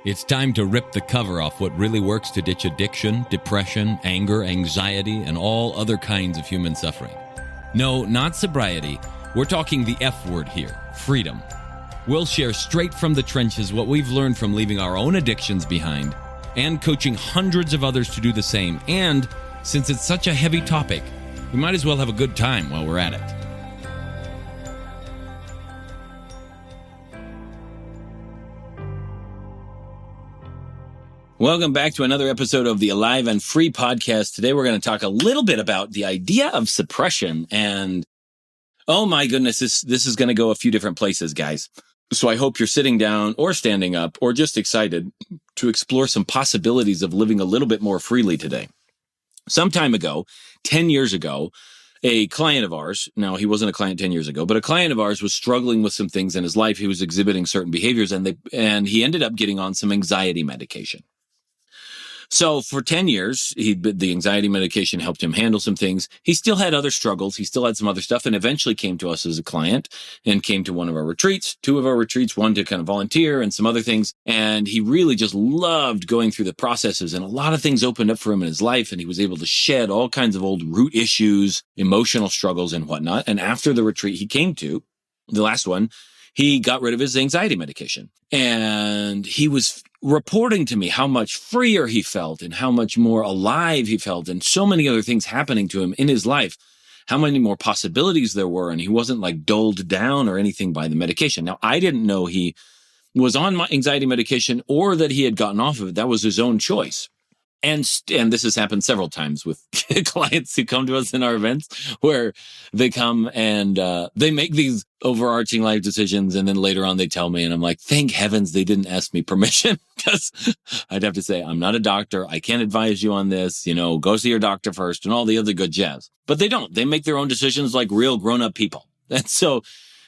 It's time to rip the cover off what really works to ditch addiction, depression, anger, anxiety, and all other kinds of human suffering. No, not sobriety. We're talking the F word here, freedom. We'll share straight from the trenches what we've learned from leaving our own addictions behind and coaching hundreds of others to do the same. And since it's such a heavy topic, we might as well have a good time while we're at it. Welcome back to another episode of the Alive and Free podcast. Today we're going to talk a little bit about the idea of suppression. And oh my goodness, this is going to go a few different places, guys. So I hope you're sitting down or standing up or just excited to explore some possibilities of living a little bit more freely today. Some time ago, 10 years ago, a client of ours, now he wasn't a client 10 years ago, but a client of ours was struggling with some things in his life. He was exhibiting certain behaviors and he ended up getting on some anxiety medication. So for 10 years, the anxiety medication helped him handle some things. He still had other struggles. He still had some other stuff and eventually came to us as a client and came to one of our retreats, two of our retreats, one to kind of volunteer and some other things. And he really just loved going through the processes and a lot of things opened up for him in his life. And he was able to shed all kinds of old root issues, emotional struggles and whatnot. And after the retreat he came to, the last one, he got rid of his anxiety medication. And he was reporting to me how much freer he felt and how much more alive he felt and so many other things happening to him in his life, how many more possibilities there were. And he wasn't like dulled down or anything by the medication. Now, I didn't know he was on anxiety medication or that he had gotten off of it. That was his own choice. And this has happened several times with clients who come to us in our events where they come and they make these overarching life decisions. And then later on they tell me and I'm like, thank heavens they didn't ask me permission because I'd have to say, I'm not a doctor. I can't advise you on this. Go see your doctor first and all the other good jazz. But they don't. They make their own decisions like real grown up people. And so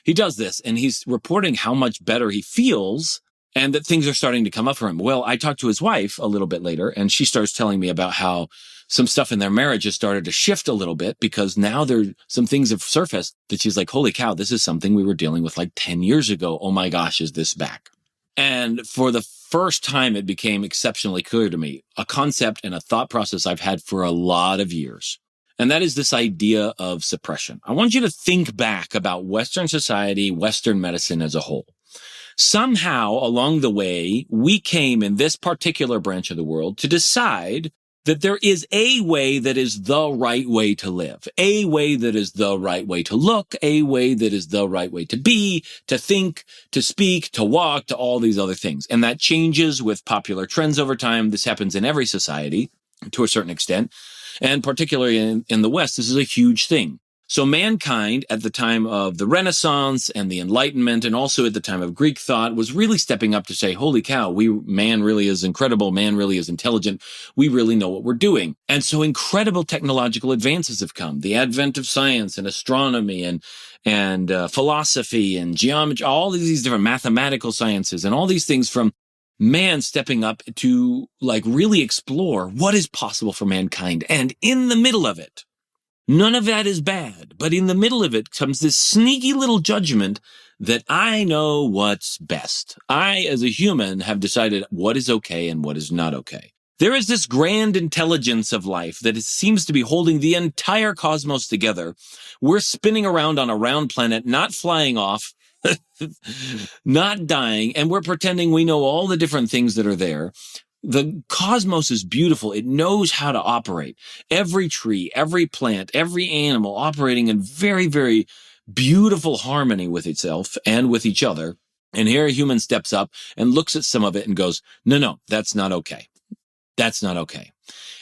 he does this and he's reporting how much better he feels and that things are starting to come up for him. Well, I talked to his wife a little bit later, and she starts telling me about how some stuff in their marriage has started to shift a little bit because now some things have surfaced that she's like, holy cow, this is something we were dealing with like 10 years ago. Oh my gosh, is this back? And for the first time, it became exceptionally clear to me, a concept and a thought process I've had for a lot of years. And that is this idea of suppression. I want you to think back about Western society, Western medicine as a whole. Somehow along the way, we came in this particular branch of the world to decide that there is a way that is the right way to live, a way that is the right way to look, a way that is the right way to be, to think, to speak, to walk, to all these other things. And that changes with popular trends over time. This happens in every society to a certain extent. And particularly in the West, this is a huge thing. So mankind at the time of the Renaissance and the Enlightenment and also at the time of Greek thought was really stepping up to say, holy cow, man really is incredible. Man really is intelligent. We really know what we're doing. And so incredible technological advances have come. The advent of science and astronomy and philosophy and geometry, all of these different mathematical sciences and all these things from man stepping up to like really explore what is possible for mankind. And in the middle of it, none of that is bad, but in the middle of it comes this sneaky little judgment that I know what's best. I, as a human, have decided what is okay and what is not okay. There is this grand intelligence of life that seems to be holding the entire cosmos together. We're spinning around on a round planet, not flying off, not dying, and we're pretending we know all the different things that are there. The cosmos is beautiful. It knows how to operate. Every tree, every plant, every animal operating in very, very beautiful harmony with itself and with each other. And here a human steps up and looks at some of it and goes, no, that's not okay. That's not okay.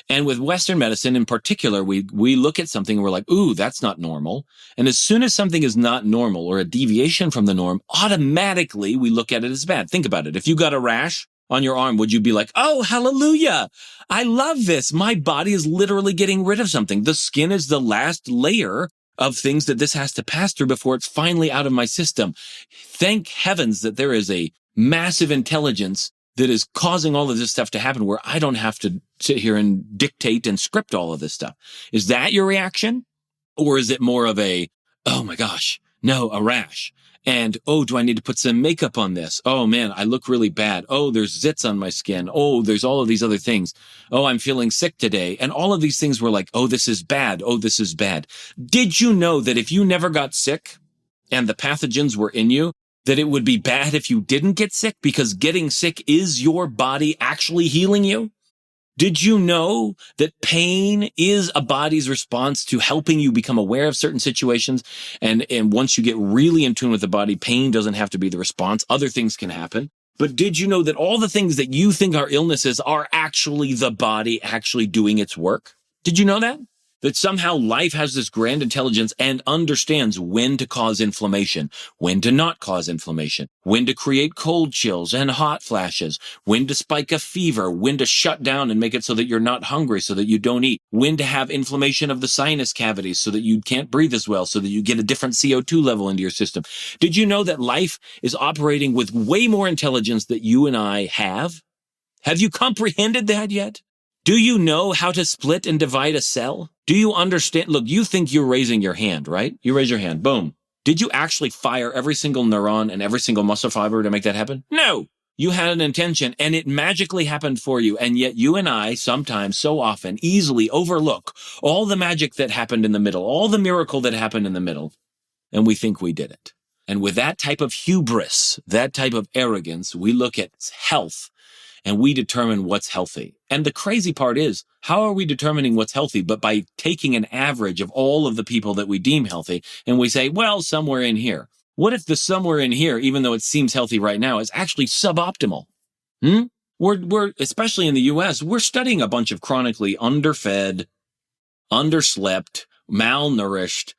And with Western medicine in particular, we look at something and we're like, ooh, that's not normal. And as soon as something is not normal or a deviation from the norm, automatically we look at it as bad. Think about it. If you got a rash on your arm, would you be like, oh, hallelujah, I love this. My body is literally getting rid of something. The skin is the last layer of things that this has to pass through before it's finally out of my system. Thank heavens that there is a massive intelligence that is causing all of this stuff to happen where I don't have to sit here and dictate and script all of this stuff. Is that your reaction? Or is it more of a, oh my gosh, no, a rash. And, oh, do I need to put some makeup on this? Oh man, I look really bad. Oh, there's zits on my skin. Oh, there's all of these other things. Oh, I'm feeling sick today. And all of these things were like, oh, this is bad. Oh, this is bad. Did you know that if you never got sick and the pathogens were in you, that it would be bad if you didn't get sick, because getting sick is your body actually healing you? Did you know that pain is a body's response to helping you become aware of certain situations? And once you get really in tune with the body, pain doesn't have to be the response. Other things can happen. But did you know that all the things that you think are illnesses are actually the body actually doing its work? Did you know that? That somehow life has this grand intelligence and understands when to cause inflammation, when to not cause inflammation, when to create cold chills and hot flashes, when to spike a fever, when to shut down and make it so that you're not hungry, so that you don't eat, when to have inflammation of the sinus cavities so that you can't breathe as well, so that you get a different CO2 level into your system. Did you know that life is operating with way more intelligence that you and I have? Have you comprehended that yet? Do you know how to split and divide a cell? Do you understand? Look, you think you're raising your hand, right? You raise your hand. Boom. Did you actually fire every single neuron and every single muscle fiber to make that happen? No. You had an intention and it magically happened for you. And yet you and I sometimes, so often, easily overlook all the magic that happened in the middle, all the miracle that happened in the middle, and we think we did it. And with that type of hubris, that type of arrogance, we look at health and we determine what's healthy. And the crazy part is, how are we determining what's healthy but by taking an average of all of the people that we deem healthy and we say, well, somewhere in here. What if the somewhere in here, even though it seems healthy right now, is actually suboptimal? We're especially in the US, we're studying a bunch of chronically underfed, underslept, malnourished,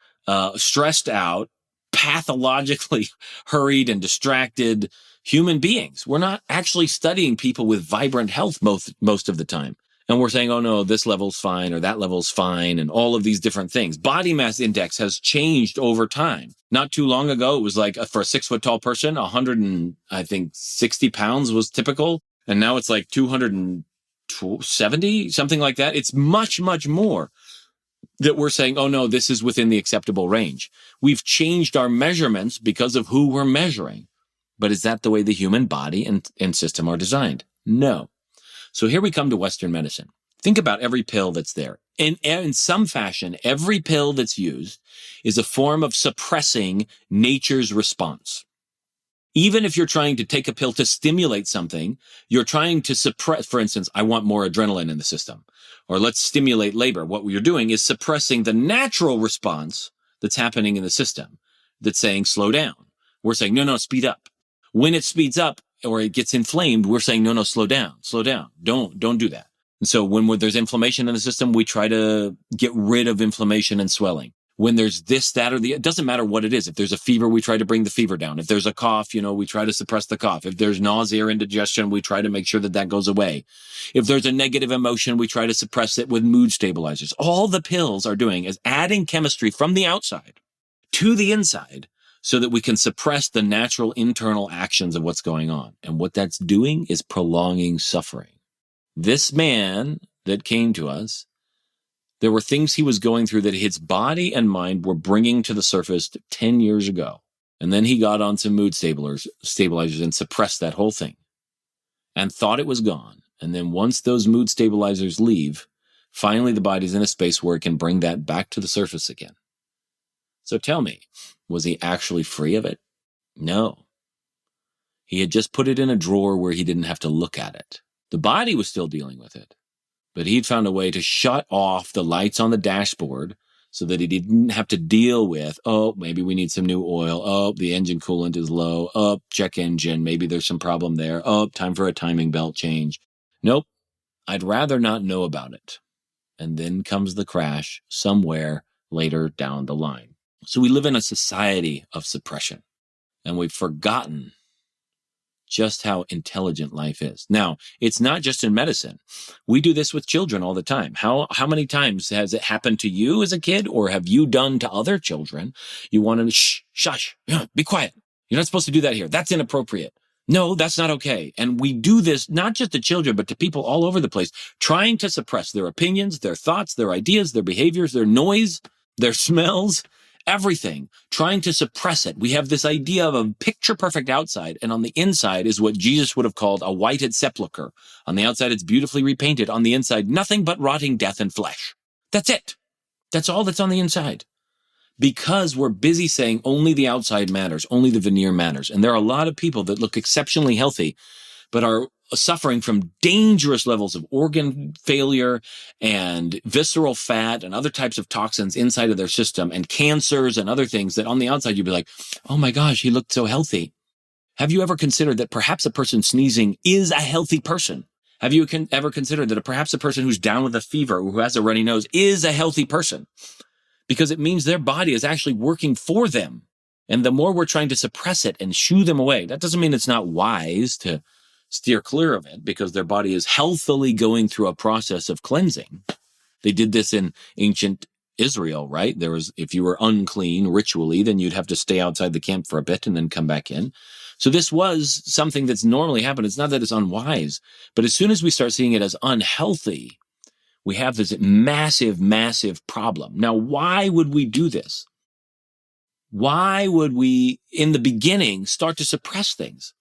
stressed out, pathologically hurried and distracted human beings. We're not actually studying people with vibrant health most of the time. And we're saying, oh no, this level's fine or that level's fine and all of these different things. Body mass index has changed over time. Not too long ago, it was like for a 6 foot tall person, 60 pounds was typical. And now it's like 270, something like that. It's much, much more that we're saying, oh no, this is within the acceptable range. We've changed our measurements because of who we're measuring. But is that the way the human body and system are designed? No. So here we come to Western medicine. Think about every pill that's there. In some fashion, every pill that's used is a form of suppressing nature's response. Even if you're trying to take a pill to stimulate something, you're trying to suppress, for instance, I want more adrenaline in the system, or let's stimulate labor. What you're doing is suppressing the natural response that's happening in the system that's saying slow down. We're saying, no, speed up. When it speeds up or it gets inflamed, we're saying, no, slow down, don't do that. And so when there's inflammation in the system, we try to get rid of inflammation and swelling. When there's this, that, or it doesn't matter what it is. If there's a fever, we try to bring the fever down. If there's a cough, we try to suppress the cough. If there's nausea or indigestion, we try to make sure that goes away. If there's a negative emotion, we try to suppress it with mood stabilizers. All the pills are doing is adding chemistry from the outside to the inside so that we can suppress the natural internal actions of what's going on. And what that's doing is prolonging suffering. This man that came to us, there were things he was going through that his body and mind were bringing to the surface 10 years ago. And then he got on some mood stabilizers and suppressed that whole thing and thought it was gone. And then once those mood stabilizers leave, finally the body's in a space where it can bring that back to the surface again. So tell me, was he actually free of it? No. He had just put it in a drawer where he didn't have to look at it. The body was still dealing with it. But he'd found a way to shut off the lights on the dashboard so that he didn't have to deal with, oh, maybe we need some new oil. Oh, the engine coolant is low. Oh, check engine. Maybe there's some problem there. Oh, time for a timing belt change. Nope. I'd rather not know about it. And then comes the crash somewhere later down the line. So we live in a society of suppression, and we've forgotten just how intelligent life is. Now, it's not just in medicine. We do this with children all the time. How many times has it happened to you as a kid, or have you done to other children? You want to shush, be quiet. You're not supposed to do that here. That's inappropriate. No, that's not okay. And we do this not just to children, but to people all over the place, trying to suppress their opinions, their thoughts, their ideas, their behaviors, their noise, their smells, Everything, trying to suppress it. We have this idea of a picture-perfect outside, and on the inside is what Jesus would have called a whited sepulcher. On the outside, it's beautifully repainted. On the inside, nothing but rotting death and flesh. That's it. That's all that's on the inside. Because we're busy saying only the outside matters, only the veneer matters. And there are a lot of people that look exceptionally healthy, but are suffering from dangerous levels of organ failure and visceral fat and other types of toxins inside of their system and cancers and other things that on the outside you'd be like, oh my gosh, he looked so healthy. Have you ever considered that perhaps a person sneezing is a healthy person? Have you ever considered that perhaps a person who's down with a fever or who has a runny nose is a healthy person? Because it means their body is actually working for them. And the more we're trying to suppress it and shoo them away, that doesn't mean it's not wise to steer clear of it because their body is healthily going through a process of cleansing. They did this in ancient Israel, right? There was, if you were unclean ritually, then you'd have to stay outside the camp for a bit and then come back in. So this was something that's normally happened. It's not that it's unwise, but as soon as we start seeing it as unhealthy, we have this massive, massive problem. Now, why would we do this? Why would we, in the beginning, start to suppress things?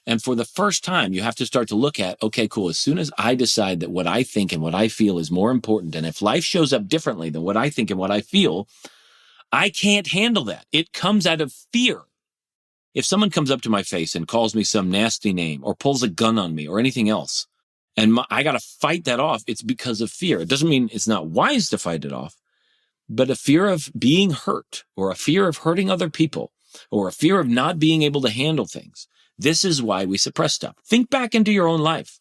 And for the first time, you have to start to look at, okay, cool, as soon as I decide that what I think and what I feel is more important, and if life shows up differently than what I think and what I feel, I can't handle that. It comes out of fear. If someone comes up to my face and calls me some nasty name or pulls a gun on me or anything else, and I got to fight that off, it's because of fear. It doesn't mean it's not wise to fight it off, but a fear of being hurt or a fear of hurting other people or a fear of not being able to handle things. This is why we suppress stuff. Think back into your own life.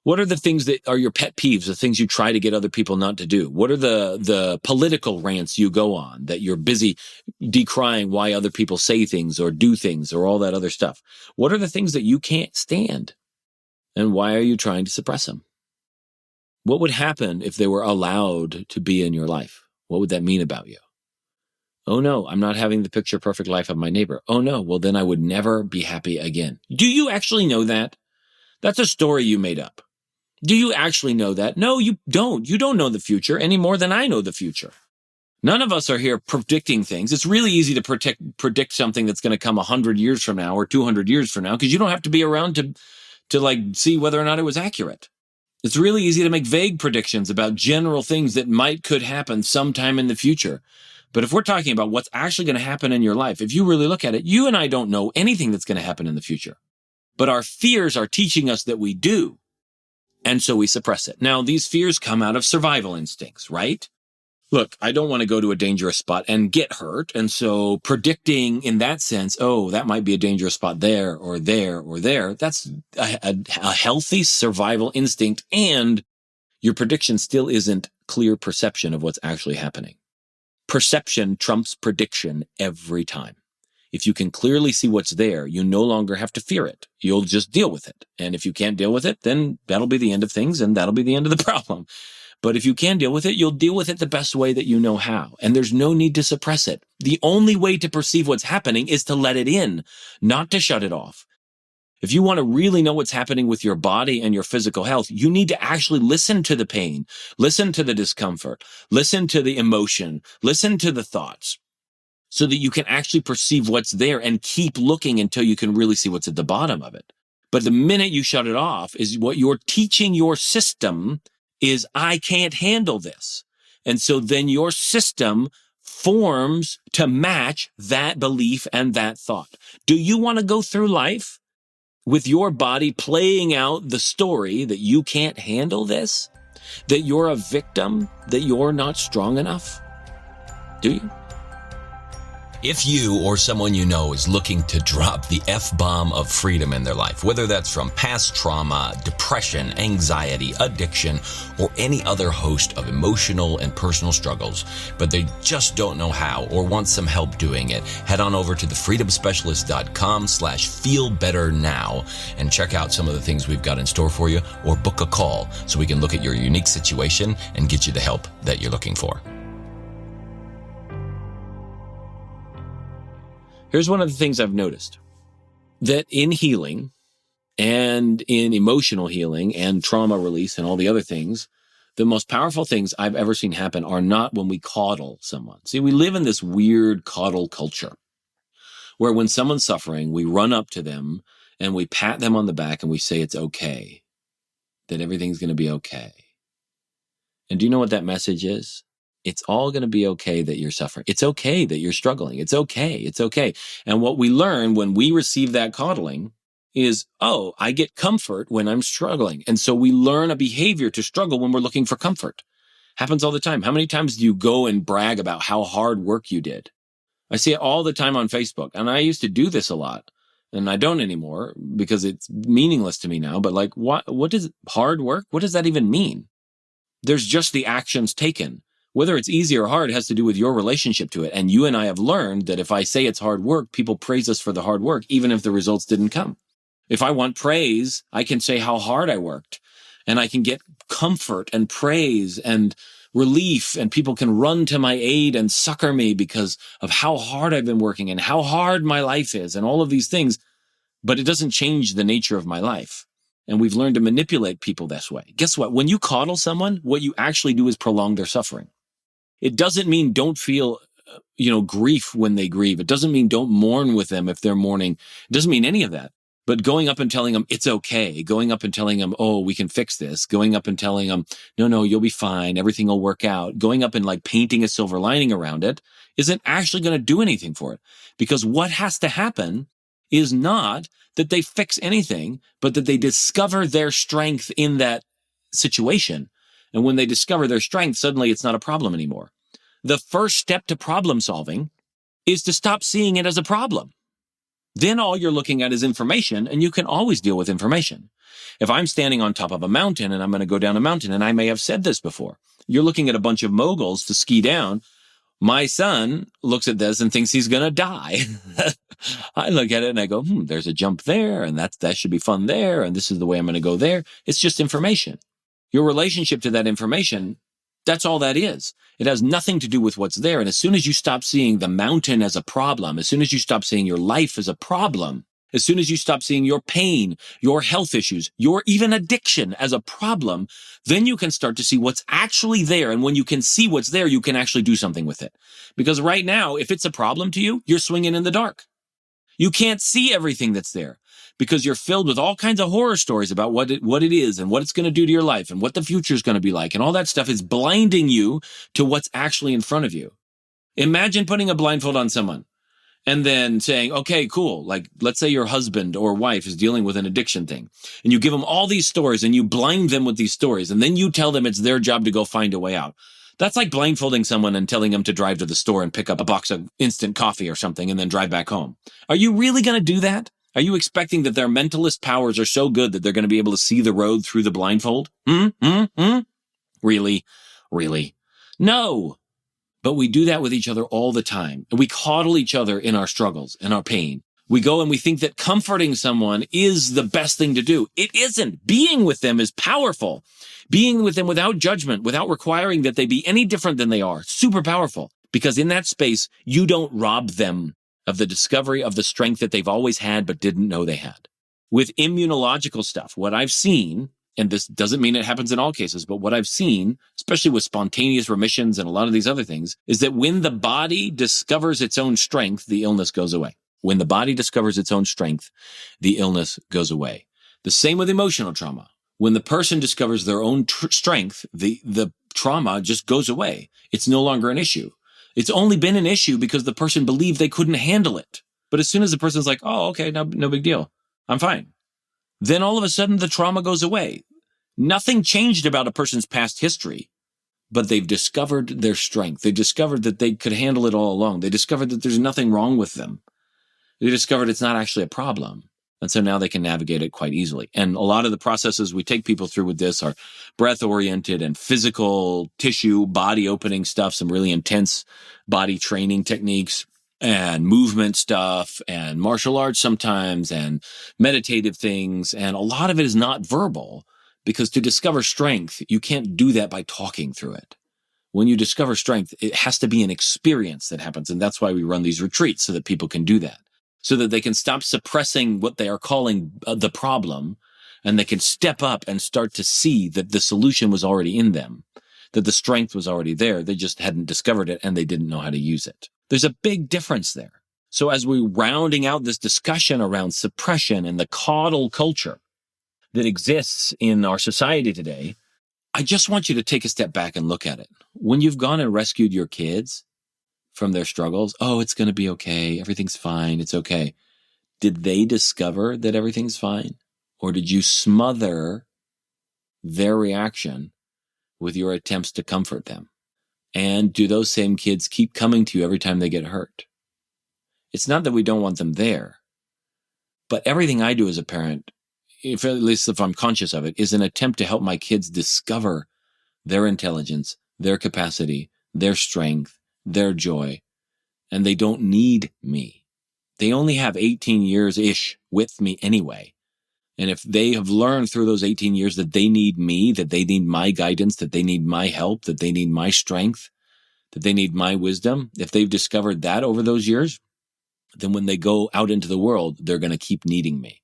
What are the things that are your pet peeves, the things you try to get other people not to do? What are the political rants you go on that you're busy decrying why other people say things or do things or all that other stuff? What are the things that you can't stand? And why are you trying to suppress them? What would happen if they were allowed to be in your life? What would that mean about you? Oh no, I'm not having the picture perfect life of my neighbor. Oh no, well then I would never be happy again. Do you actually know that? That's a story you made up. Do you actually know that? No, you don't. You don't know the future any more than I know the future. None of us are here predicting things. It's really easy to predict something that's going to come 100 years from now or 200 years from now because you don't have to be around to like see whether or not it was accurate. It's really easy to make vague predictions about general things that could happen sometime in the future. But if we're talking about what's actually going to happen in your life, if you really look at it, you and I don't know anything that's going to happen in the future. But our fears are teaching us that we do. And so we suppress it. Now, these fears come out of survival instincts, right? Look, I don't want to go to a dangerous spot and get hurt. And so predicting in that sense, oh, that might be a dangerous spot there or there or there. That's a healthy survival instinct. And your prediction still isn't clear perception of what's actually happening. Perception trumps prediction every time. If you can clearly see what's there, you no longer have to fear it. You'll just deal with it. And if you can't deal with it, then that'll be the end of things and that'll be the end of the problem. But if you can deal with it, you'll deal with it the best way that you know how. And there's no need to suppress it. The only way to perceive what's happening is to let it in, not to shut it off. If you want to really know what's happening with your body and your physical health, you need to actually listen to the pain, listen to the discomfort, listen to the emotion, listen to the thoughts, so that you can actually perceive what's there and keep looking until you can really see what's at the bottom of it. But the minute you shut it off is what you're teaching your system is, I can't handle this. And so then your system forms to match that belief and that thought. Do you want to go through life with your body playing out the story that you can't handle this? That you're a victim? That you're not strong enough? Do you? If you or someone you know is looking to drop the F-bomb of freedom in their life, whether that's from past trauma, depression, anxiety, addiction, or any other host of emotional and personal struggles, but they just don't know how or want some help doing it, head on over to thefreedomspecialist.com/feelbetternow and check out some of the things we've got in store for you, or book a call so we can look at your unique situation and get you the help that you're looking for. Here's one of the things I've noticed, that in healing and in emotional healing and trauma release and all the other things, The most powerful things I've ever seen happen are not when we coddle someone. See, we live in this weird coddle culture where when someone's suffering, we run up to them and we pat them on the back and we say it's okay, that everything's going to be okay. And do you know what that message is? It's all going to be okay that you're suffering. It's okay that you're struggling. It's okay. It's okay. And what we learn when we receive that coddling is, oh, I get comfort when I'm struggling. And so we learn a behavior to struggle when we're looking for comfort. Happens all the time. How many times do you go and brag about how hard work you did? I see it all the time on Facebook. And I used to do this a lot. And I don't anymore because it's meaningless to me now. But like, what does hard work? What does that even mean? There's just the actions taken. Whether it's easy or hard has to do with your relationship to it. And you and I have learned that if I say it's hard work, people praise us for the hard work, even if the results didn't come. If I want praise, I can say how hard I worked. And I can get comfort and praise and relief, and people can run to my aid and succor me because of how hard I've been working and how hard my life is and all of these things. But it doesn't change the nature of my life. And we've learned to manipulate people this way. Guess what? When you coddle someone, what you actually do is prolong their suffering. It doesn't mean don't feel, grief when they grieve. It doesn't mean don't mourn with them if they're mourning. It doesn't mean any of that. But going up and telling them it's okay, going up and telling them, oh, we can fix this, going up and telling them, no, you'll be fine, everything will work out, going up and like painting a silver lining around it isn't actually going to do anything for it. Because what has to happen is not that they fix anything, but that they discover their strength in that situation. And when they discover their strength, suddenly it's not a problem anymore. The first step to problem solving is to stop seeing it as a problem. Then all you're looking at is information, and you can always deal with information. If I'm standing on top of a mountain and I'm going to go down a mountain, and I may have said this before, you're looking at a bunch of moguls to ski down. My son looks at this and thinks he's going to die. I look at it and I go, there's a jump there, and that should be fun there, and this is the way I'm going to go there. It's just information. Your relationship to that information, that's all that is. It has nothing to do with what's there. And as soon as you stop seeing the mountain as a problem, as soon as you stop seeing your life as a problem, as soon as you stop seeing your pain, your health issues, your even addiction as a problem, then you can start to see what's actually there. And when you can see what's there, you can actually do something with it. Because right now, if it's a problem to you, you're swinging in the dark. You can't see everything that's there because you're filled with all kinds of horror stories about what it is and what it's going to do to your life and what the future is going to be like. And all that stuff is blinding you to what's actually in front of you. Imagine putting a blindfold on someone and then saying, okay, cool. Like, let's say your husband or wife is dealing with an addiction thing, and you give them all these stories and you blind them with these stories, and then you tell them it's their job to go find a way out. That's like blindfolding someone and telling them to drive to the store and pick up a box of instant coffee or something and then drive back home. Are you really going to do that? Are you expecting that their mentalist powers are so good that they're going to be able to see the road through the blindfold? Really? Really? No. But we do that with each other all the time. And we coddle each other in our struggles and our pain. We go and we think that comforting someone is the best thing to do. It isn't. Being with them is powerful. Being with them without judgment, without requiring that they be any different than they are, super powerful. Because in that space, you don't rob them of the discovery of the strength that they've always had but didn't know they had. With immunological stuff, what I've seen, and this doesn't mean it happens in all cases, but what I've seen, especially with spontaneous remissions and a lot of these other things, is that when the body discovers its own strength, the illness goes away. When the body discovers its own strength, the illness goes away. The same with emotional trauma. When the person discovers their own strength, the trauma just goes away. It's no longer an issue. It's only been an issue because the person believed they couldn't handle it. But as soon as the person's like, oh, okay, no big deal, I'm fine, then all of a sudden the trauma goes away. Nothing changed about a person's past history, but they've discovered their strength. They discovered that they could handle it all along. They discovered that there's nothing wrong with them. They discovered it's not actually a problem. And so now they can navigate it quite easily. And a lot of the processes we take people through with this are breath-oriented and physical tissue, body-opening stuff, some really intense body training techniques, and movement stuff, and martial arts sometimes, and meditative things. And a lot of it is not verbal, because to discover strength, you can't do that by talking through it. When you discover strength, it has to be an experience that happens. And that's why we run these retreats, so that people can do that, so that they can stop suppressing what they are calling the problem, and they can step up and start to see that the solution was already in them. that the strength was already there. They just hadn't discovered it and they didn't know how to use it. There's a big difference there. So as we're rounding out this discussion around suppression and the coddle culture that exists in our society today, I just want you to take a step back and look at it. When you've gone and rescued your kids from their struggles, oh, it's going to be okay. Everything's fine. It's okay. Did they discover that everything's fine? Or did you smother their reaction with your attempts to comfort them? And do those same kids keep coming to you every time they get hurt? It's not that we don't want them there, but everything I do as a parent, at least if I'm conscious of it, is an attempt to help my kids discover their intelligence, their capacity, their strength, their joy, and they don't need me. They only have 18 years-ish with me anyway. And if they have learned through those 18 years that they need me, that they need my guidance, that they need my help, that they need my strength, that they need my wisdom, if they've discovered that over those years, then when they go out into the world, they're going to keep needing me.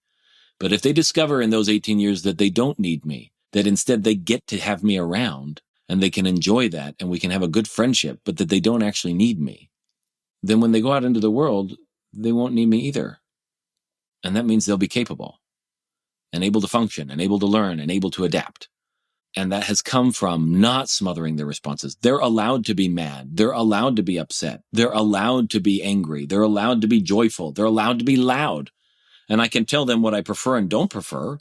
But if they discover in those 18 years that they don't need me, that instead they get to have me around and they can enjoy that and we can have a good friendship, but that they don't actually need me, then when they go out into the world, they won't need me either. And that means they'll be capable and able to function and able to learn and able to adapt. And that has come from not smothering their responses. They're allowed to be mad. They're allowed to be upset. They're allowed to be angry. They're allowed to be joyful. They're allowed to be loud. And I can tell them what I prefer and don't prefer.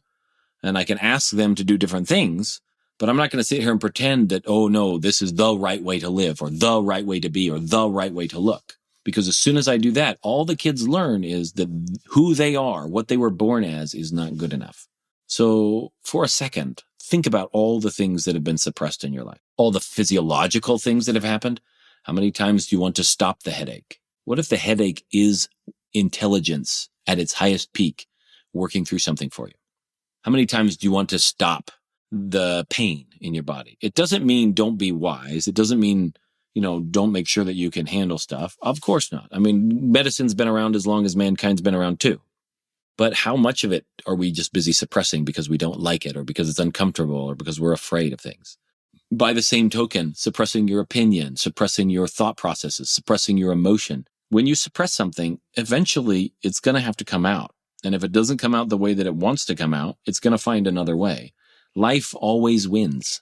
And I can ask them to do different things. But I'm not going to sit here and pretend that, oh no, this is the right way to live or the right way to be or the right way to look. Because as soon as I do that, all the kids learn is that who they are, what they were born as, is not good enough. So for a second, think about all the things that have been suppressed in your life, all the physiological things that have happened. How many times do you want to stop the headache? What if the headache is intelligence at its highest peak working through something for you? How many times do you want to stop the pain in your body? It doesn't mean don't be wise. It doesn't mean, don't make sure that you can handle stuff. Of course not. I mean, medicine's been around as long as mankind's been around too. But how much of it are we just busy suppressing because we don't like it or because it's uncomfortable or because we're afraid of things? By the same token, suppressing your opinion, suppressing your thought processes, suppressing your emotion. When you suppress something, eventually it's going to have to come out. And if it doesn't come out the way that it wants to come out, it's going to find another way. Life always wins.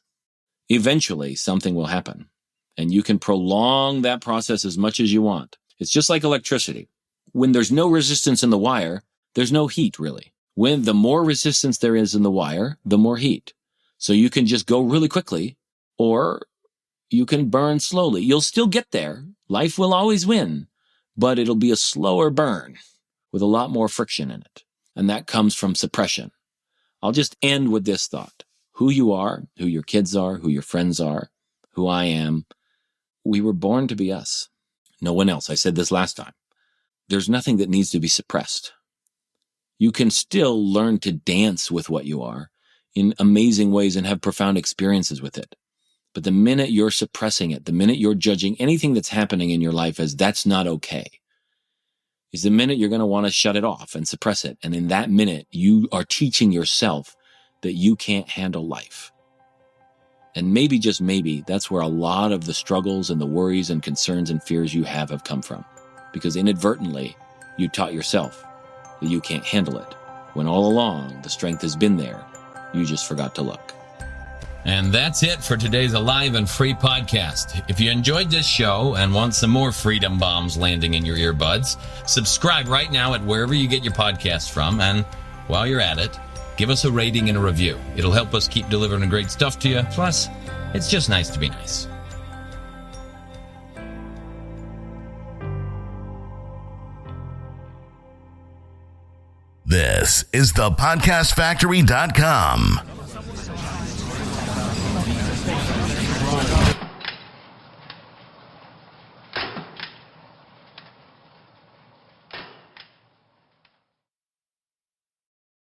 Eventually, something will happen. And you can prolong that process as much as you want. It's just like electricity. When there's no resistance in the wire, there's no heat, really. When the more resistance there is in the wire, the more heat. So you can just go really quickly, or you can burn slowly. You'll still get there. Life will always win, but it'll be a slower burn with a lot more friction in it. And that comes from suppression. I'll just end with this thought. Who you are, who your kids are, who your friends are, who I am, we were born to be us. No one else. I said this last time. There's nothing that needs to be suppressed. You can still learn to dance with what you are in amazing ways and have profound experiences with it. But the minute you're suppressing it, the minute you're judging anything that's happening in your life as that's not okay, is the minute you're going to want to shut it off and suppress it. And in that minute, you are teaching yourself that you can't handle life. And maybe, just maybe, that's where a lot of the struggles and the worries and concerns and fears you have come from. Because inadvertently, you taught yourself that you can't handle it, when all along the strength has been there. You just forgot to look. And that's it for today's Alive and Free podcast. If you enjoyed this show and want some more freedom bombs landing in your earbuds, subscribe right now at wherever you get your podcasts from. And while you're at it, give us a rating and a review. It'll help us keep delivering great stuff to you. Plus, it's just nice to be nice. This is thepodcastfactory.com.